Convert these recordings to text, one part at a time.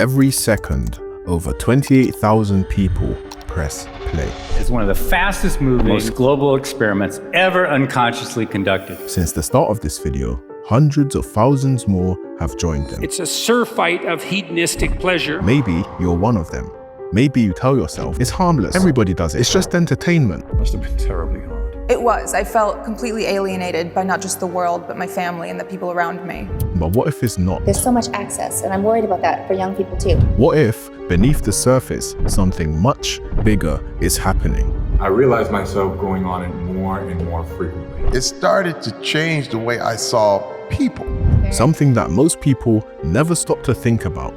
Every second, over 28,000 people press play. It's one of the fastest moving, most global experiments ever unconsciously conducted. Since the start of this video, hundreds of thousands more have joined them. It's a surfeit of hedonistic pleasure. Maybe you're one of them. Maybe you tell yourself, it's harmless, everybody does it, it's just entertainment. Must have been terribly hard. It was. I felt completely alienated by not just the world, but my family and the people around me. But what if it's not? There's so much access, and I'm worried about that for young people too. What if, beneath the surface, something much bigger is happening? I realized myself going on it more and more frequently. It started to change the way I saw people. Something that most people never stop to think about.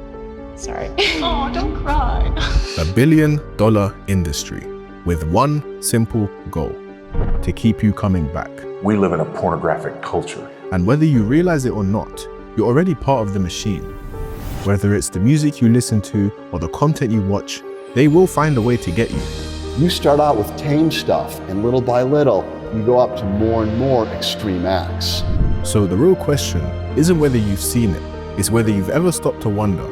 Sorry. Oh, don't cry. $1 billion industry with one simple goal: to keep you coming back. We live in a pornographic culture. And whether you realize it or not, you're already part of the machine. Whether it's the music you listen to or the content you watch, they will find a way to get you. You start out with tame stuff, and little by little, you go up to more and more extreme acts. So the real question isn't whether you've seen it, it's whether you've ever stopped to wonder,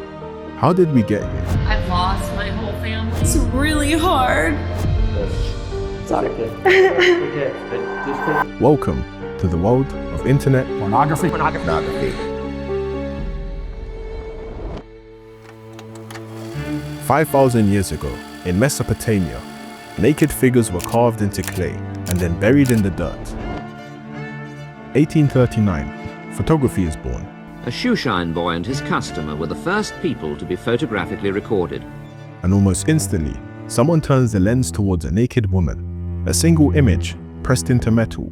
how did we get here? I've lost my whole family. It's really hard. Welcome to the world of internet Pornography. 5,000 years ago, in Mesopotamia, naked figures were carved into clay and then buried in the dirt. 1839, photography is born. A shoeshine boy and his customer were the first people to be photographically recorded. And almost instantly, someone turns the lens towards a naked woman. A single image pressed into metal.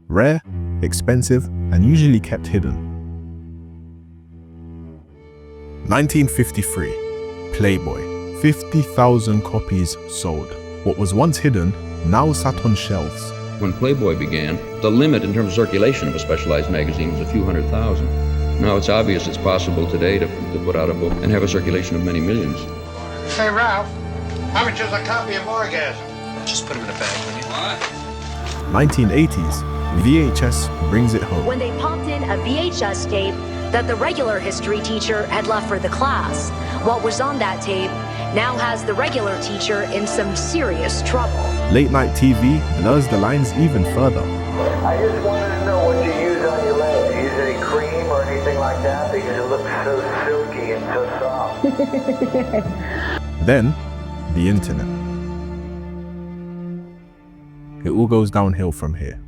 Rare, expensive, and usually kept hidden. 1953, Playboy. 50,000 copies sold. What was once hidden now sat on shelves. When Playboy began, the limit in terms of circulation of a specialized magazine was a few 100,000. Now it's obvious it's possible today to put out a book and have a circulation of many millions. Hey, Ralph, how much is a copy of Orgasm? Just put them in a bag, will you? What? 1980s, VHS brings it home. When they popped in a VHS tape that the regular history teacher had left for the class, what was on that tape now has the regular teacher in some serious trouble. Late night TV blurs the lines even further. I just wanted to know what you use on your legs. Use any cream or anything like that because it looks so silky and so soft. Then, the internet. It all goes downhill from here.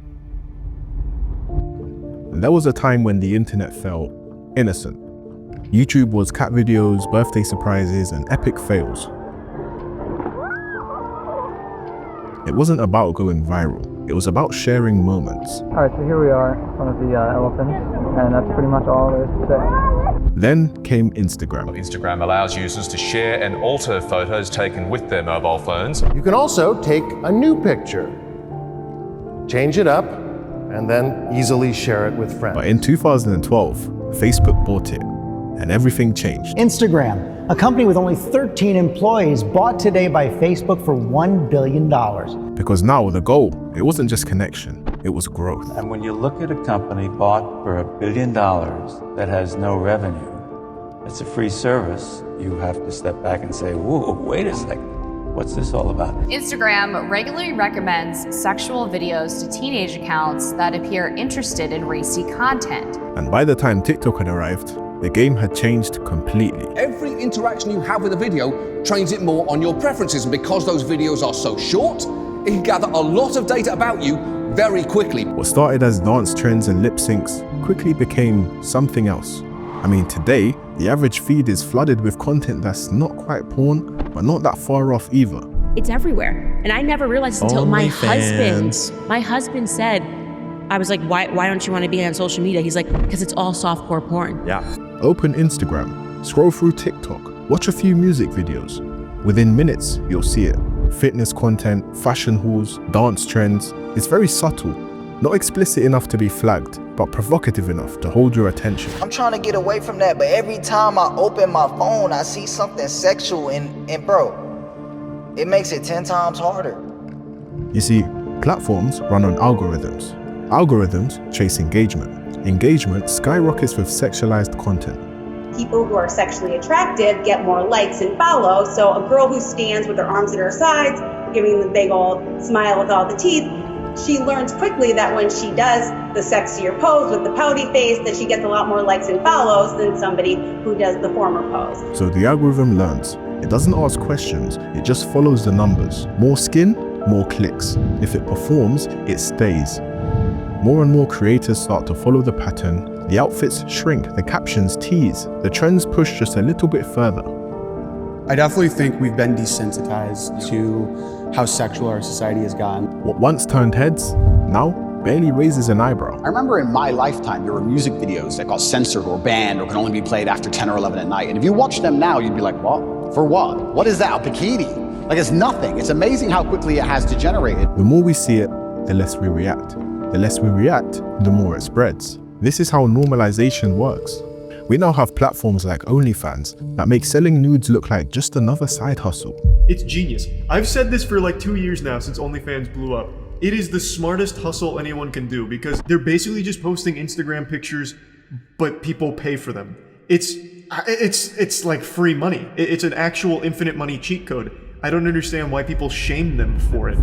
There was a time when the internet felt innocent. YouTube was cat videos, birthday surprises, and epic fails. It wasn't about going viral. It was about sharing moments. All right, so here we are in front of the elephant, and that's pretty much all there is to say. Then came Instagram. Instagram allows users to share and alter photos taken with their mobile phones. You can also take a new picture, change it up, and then easily share it with friends. But in 2012, Facebook bought it, and everything changed. Instagram, a company with only 13 employees, bought today by Facebook for $1 billion. Because now the goal, it wasn't just connection, it was growth. And when you look at a company bought for $1 billion that has no revenue, it's a free service, you have to step back and say, whoa, wait a second. What's this all about? Instagram regularly recommends sexual videos to teenage accounts that appear interested in racy content. And by the time TikTok had arrived, the game had changed completely. Every interaction you have with a video trains it more on your preferences, and because those videos are so short, it can gather a lot of data about you very quickly. What started as dance trends and lip syncs quickly became something else. I mean, today, the average feed is flooded with content that's not quite porn, but not that far off either. It's everywhere. And I never realized until my husband said, I was like, why don't you want to be on social media? He's like, because it's all softcore porn. Yeah. Open Instagram, scroll through TikTok, watch a few music videos. Within minutes, you'll see it. Fitness content, fashion hauls, dance trends. It's very subtle, not explicit enough to be flagged, but provocative enough to hold your attention. I'm trying to get away from that, but every time I open my phone, I see something sexual and bro, it makes it 10 times harder. You see, platforms run on algorithms. Algorithms chase engagement. Engagement skyrockets with sexualized content. people who are sexually attractive get more likes and follows. So a girl who stands with her arms at her sides, giving the big old smile with all the teeth, she learns quickly that when she does the sexier pose with the pouty face, that she gets a lot more likes and follows than somebody who does the former pose. So the algorithm learns. It doesn't ask questions, it just follows the numbers. More skin, more clicks. If it performs, it stays. More and more creators start to follow the pattern. The outfits shrink, the captions tease, the trends push just a little bit further. I definitely think we've been desensitized to how sexual our society has gone. What once turned heads, now barely raises an eyebrow. I remember in my lifetime, there were music videos that got censored or banned or could only be played after 10 or 11 at night. And if you watch them now, you'd be like, what? For what? What is that, a bikini? Like, it's nothing. It's amazing how quickly it has degenerated. The more we see it, the less we react. The less we react, the more it spreads. This is how normalization works. We now have platforms like OnlyFans that make selling nudes look like just another side hustle. It's genius. I've said this for like 2 years now since OnlyFans blew up. It is the smartest hustle anyone can do because they're basically just posting Instagram pictures, but people pay for them. It's like free money. It's an actual infinite money cheat code. I don't understand why people shame them for it.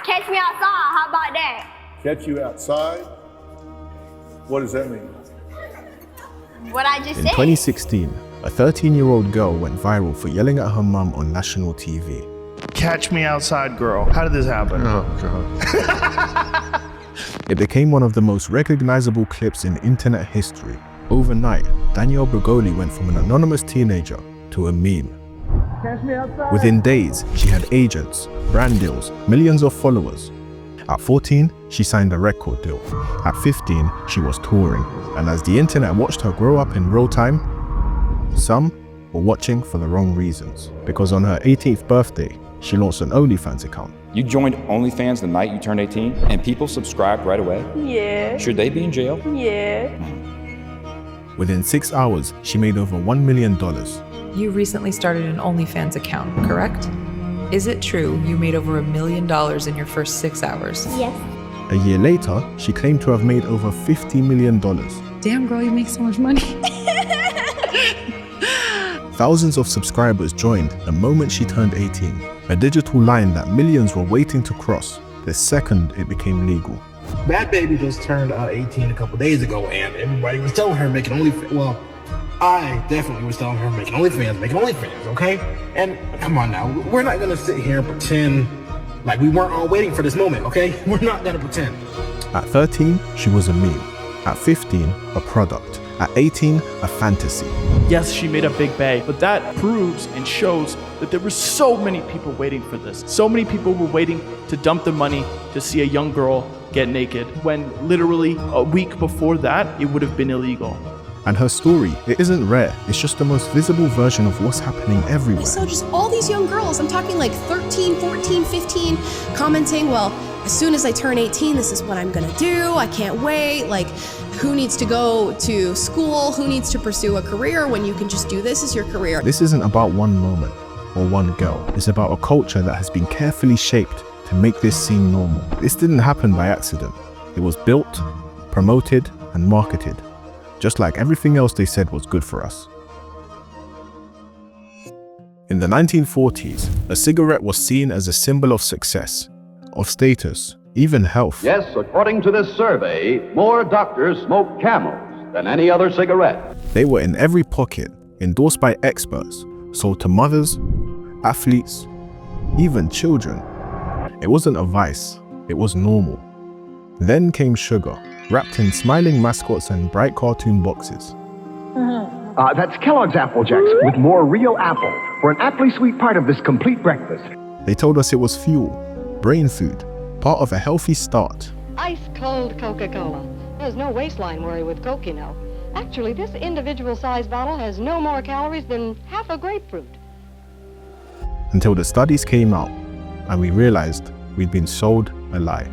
Catch me outside, how about that? Catch you outside? What does that mean? What I just In said. 2016, a 13-year-old girl went viral for yelling at her mum on national TV. Catch me outside, girl. How did this happen? Oh, God. It became one of the most recognizable clips in internet history. Overnight, Danielle Bregoli went from an anonymous teenager to a meme. Within days, she had agents, brand deals, millions of followers. At 14, she signed a record deal. At 15, she was touring. And as the internet watched her grow up in real time, some were watching for the wrong reasons. Because on her 18th birthday, she launched an OnlyFans account. You joined OnlyFans the night you turned 18, and people subscribed right away? Yeah. Should they be in jail? Yeah. Within 6 hours, she made over $1 million. You recently started an OnlyFans account, correct? Is it true you made over $1 million in your first 6 hours? Yes. A year later, she claimed to have made over $50 million. Damn, girl, you make so much money. Thousands of subscribers joined the moment she turned 18, a digital line that millions were waiting to cross the second it became legal. Bhad Bhabie just turned 18 a couple days ago, and everybody was telling her making OnlyFans. Well, I definitely was telling her making OnlyFans, okay? And come on now, we're not gonna sit here and pretend like we weren't all waiting for this moment, okay? We're not gonna pretend. At 13, she was a meme. At 15, a product. At 18, a fantasy. Yes, she made a big bag, but that proves and shows that there were so many people waiting for this. So many people were waiting to dump their money to see a young girl get naked, when literally a week before that, it would have been illegal. And her story, it isn't rare. It's just the most visible version of what's happening everywhere. I saw just all these young girls, I'm talking like 13, 14, 15, commenting, well, as soon as I turn 18, this is what I'm gonna do. I can't wait. Like, who needs to go to school? Who needs to pursue a career when you can just do this as your career? This isn't about one moment or one girl. It's about a culture that has been carefully shaped to make this seem normal. This didn't happen by accident. It was built, promoted, and marketed, just like everything else they said was good for us. In the 1940s, a cigarette was seen as a symbol of success, of status, even health. Yes, according to this survey, more doctors smoke Camels than any other cigarette. They were in every pocket, endorsed by experts, sold to mothers, athletes, even children. It wasn't a vice, it was normal. Then came sugar, wrapped in smiling mascots and bright cartoon boxes. That's Kellogg's Apple Jacks with more real apple for an aptly sweet part of this complete breakfast. They told us it was fuel, brain food, part of a healthy start. Ice cold Coca-Cola. There's no waistline worry with Coke, you know. Actually, this individual size bottle has no more calories than half a grapefruit. Until the studies came out and we realized we'd been sold a lie.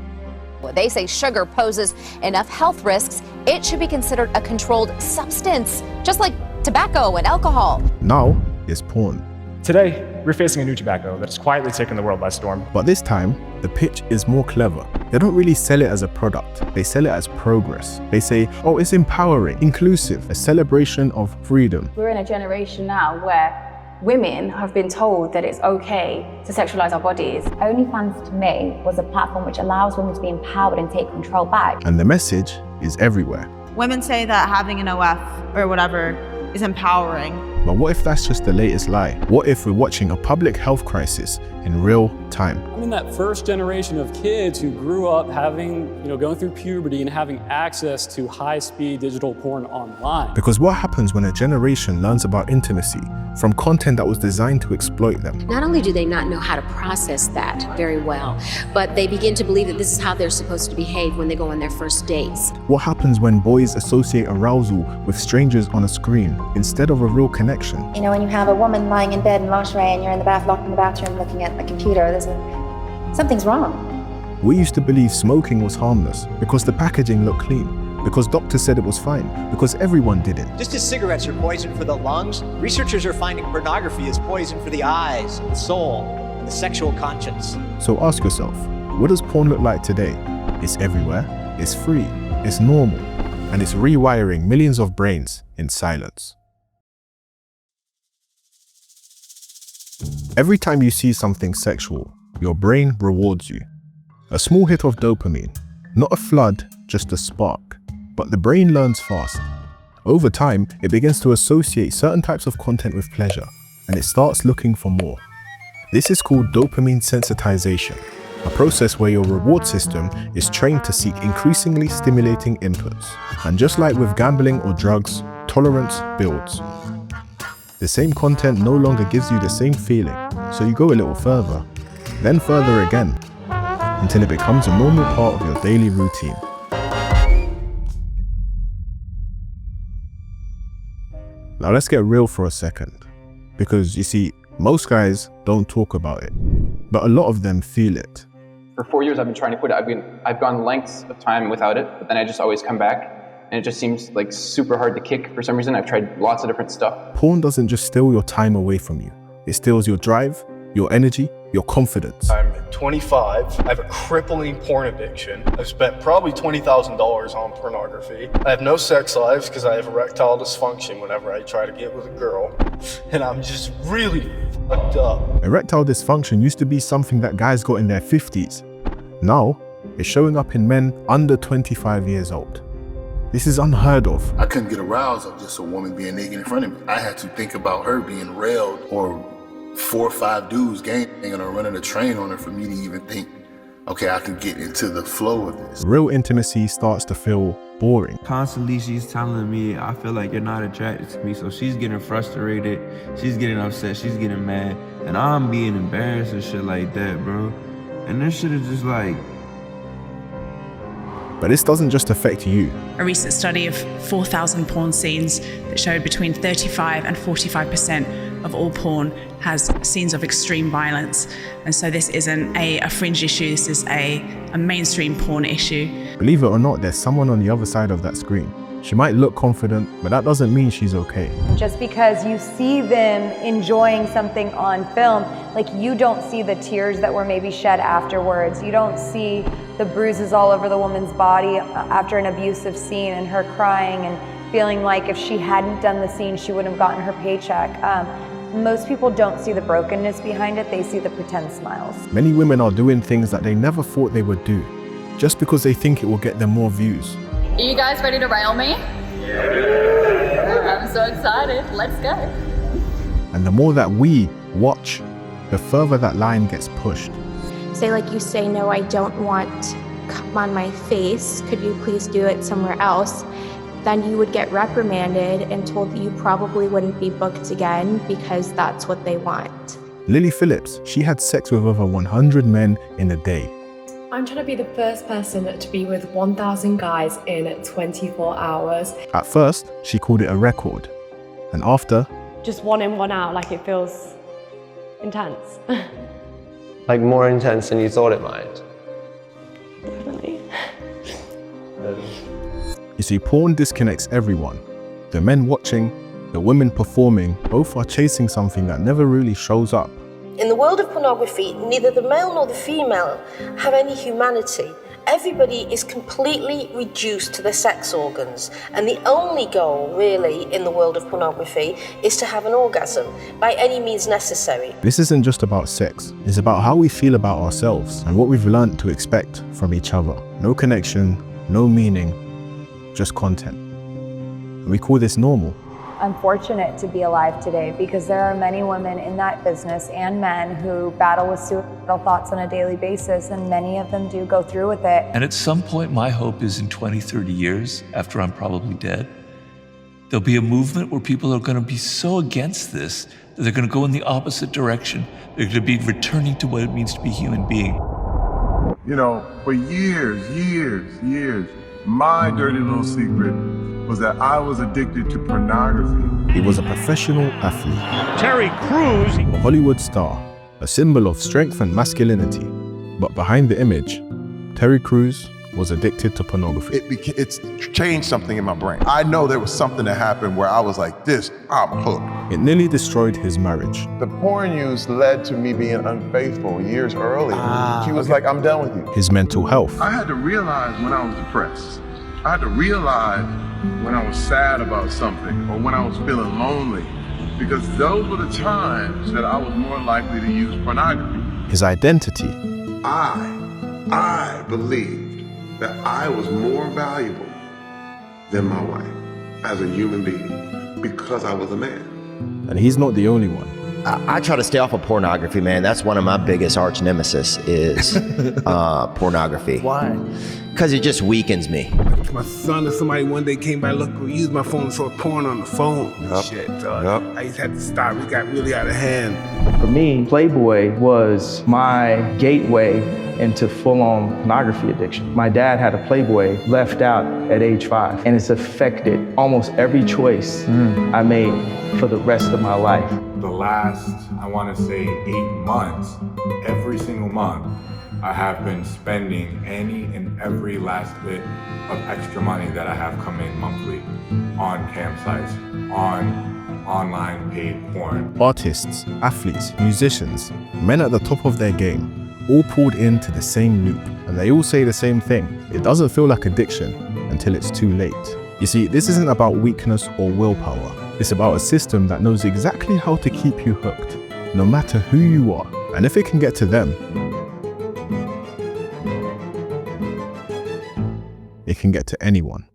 They say sugar poses enough health risks, it should be considered a controlled substance, just like tobacco and alcohol. Now it's porn. Today, we're facing a new tobacco that's quietly taken the world by storm. But this time, the pitch is more clever. They don't really sell it as a product, they sell it as progress. They say, oh, it's empowering, inclusive, a celebration of freedom. We're in a generation now where women have been told that it's okay to sexualize our bodies. OnlyFans to me was a platform which allows women to be empowered and take control back. And the message is everywhere. Women say that having an OF or whatever is empowering. But what if that's just the latest lie? What if we're watching a public health crisis in real time? I'm in that first generation of kids who grew up having, going through puberty and having access to high-speed digital porn online. Because what happens when a generation learns about intimacy from content that was designed to exploit them? Not only do they not know how to process that very well, but they begin to believe that this is how they're supposed to behave when they go on their first dates. What happens when boys associate arousal with strangers on a screen instead of a real connection? When you have a woman lying in bed in lingerie and you're in the locked in the bathroom looking at a computer, something's wrong. We used to believe smoking was harmless because the packaging looked clean, because doctors said it was fine, because everyone did it. Just as cigarettes are poison for the lungs, researchers are finding pornography is poison for the eyes, the soul, and the sexual conscience. So ask yourself, what does porn look like today? It's everywhere, it's free, it's normal, and it's rewiring millions of brains in silence. Every time you see something sexual, your brain rewards you. A small hit of dopamine, not a flood, just a spark. But the brain learns fast. Over time, it begins to associate certain types of content with pleasure, and it starts looking for more. This is called dopamine sensitization, a process where your reward system is trained to seek increasingly stimulating inputs. And just like with gambling or drugs, tolerance builds. The same content no longer gives you the same feeling, so you go a little further, then further again, until it becomes a normal part of your daily routine. Now let's get real for a second, because you see, most guys don't talk about it, but a lot of them feel it. For 4 years I've been trying to quit it. I've gone lengths of time without it, but then I just always come back. And it just seems like super hard to kick for some reason. I've tried lots of different stuff. Porn doesn't just steal your time away from you. It steals your drive, your energy, your confidence. I'm 25. I have a crippling porn addiction. I've spent probably $20,000 on pornography. I have no sex lives because I have erectile dysfunction whenever I try to get with a girl. And I'm just really fucked up. Erectile dysfunction used to be something that guys got in their 50s. Now, it's showing up in men under 25 years old. This is unheard of. I couldn't get aroused of just a woman being naked in front of me. I had to think about her being railed or 4 or 5 dudes ganging or running a train on her for me to even think, okay, I can get into the flow of this. Real intimacy starts to feel boring. Constantly she's telling me, I feel like you're not attracted to me. So she's getting frustrated, she's getting upset, she's getting mad. And I'm being embarrassed and shit like that, bro. And this shit is just like, but this doesn't just affect you. A recent study of 4,000 porn scenes that showed between 35 and 45% of all porn has scenes of extreme violence. And so this isn't a fringe issue, this is a mainstream porn issue. Believe it or not, there's someone on the other side of that screen. She might look confident, but that doesn't mean she's okay. Just because you see them enjoying something on film, like you don't see the tears that were maybe shed afterwards. You don't see the bruises all over the woman's body after an abusive scene and her crying and feeling like if she hadn't done the scene, she wouldn't have gotten her paycheck. Most people don't see the brokenness behind it, they see the pretend smiles. Many women are doing things that they never thought they would do, just because they think it will get them more views. Are you guys ready to rail me? Yeah. I'm so excited. Let's go. And the more that we watch, the further that line gets pushed. Say like you say, no, I don't want cum on my face. Could you please do it somewhere else? Then you would get reprimanded and told that you probably wouldn't be booked again because that's what they want. Lily Phillips, she had sex with over 100 men in a day. I'm trying to be the first person to be with 1,000 guys in 24 hours. At first, she called it a record. And after, just one in, one out, like it feels intense. Like more intense than you thought it might. Definitely. You see, porn disconnects everyone. The men watching The women performing both are chasing something that never really shows up. In the world of pornography, neither the male nor the female have any humanity. Everybody is completely reduced to their sex organs, and the only goal, really, in the world of pornography is to have an orgasm, by any means necessary. This isn't just about sex, it's about how we feel about ourselves and what we've learned to expect from each other. No connection, no meaning, just content. And we call this normal. I'm fortunate to be alive today because there are many women in that business and men who battle with suicidal thoughts on a daily basis, and many of them do go through with it. And at some point, my hope is in 20, 30 years, after I'm probably dead, there'll be a movement where people are going to be so against this that they're going to go in the opposite direction. They're going to be returning to what it means to be a human being. You know, for years, my dirty little secret was that I was addicted to pornography. He was a professional athlete. Terry Crews, a Hollywood star, a symbol of strength and masculinity. But behind the image, Terry Crews was addicted to pornography. It's changed something in my brain. I know there was something that happened where I was like, I'm hooked. It nearly destroyed his marriage. The porn use led to me being unfaithful years earlier. She was like, I'm done with you. His mental health. I had to realize when I was depressed. I had to realize when I was sad about something or when I was feeling lonely, because those were the times that I was more likely to use pornography. His identity. I believed that I was more valuable than my wife as a human being because I was a man. And he's not the only one. I try to stay off of pornography, man. That's one of my biggest arch nemesis is pornography. Why? Because it just weakens me. My son or somebody one day came by, used my phone and saw porn on the phone. Shit, dog. I just had to stop. It got really out of hand. For me, Playboy was my gateway into full-on pornography addiction. My dad had a Playboy left out at age 5, and it's affected almost every choice I made for the rest of my life. The last, I want to say 8 months, every single month, I have been spending any and every last bit of extra money that I have come in monthly on campsites, on online paid porn. Artists, athletes, musicians, men at the top of their game, all pulled into the same loop, and they all say the same thing. It doesn't feel like addiction until it's too late. You see, this isn't about weakness or willpower. It's about a system that knows exactly how to keep you hooked, no matter who you are. And if it can get to them, it can get to anyone.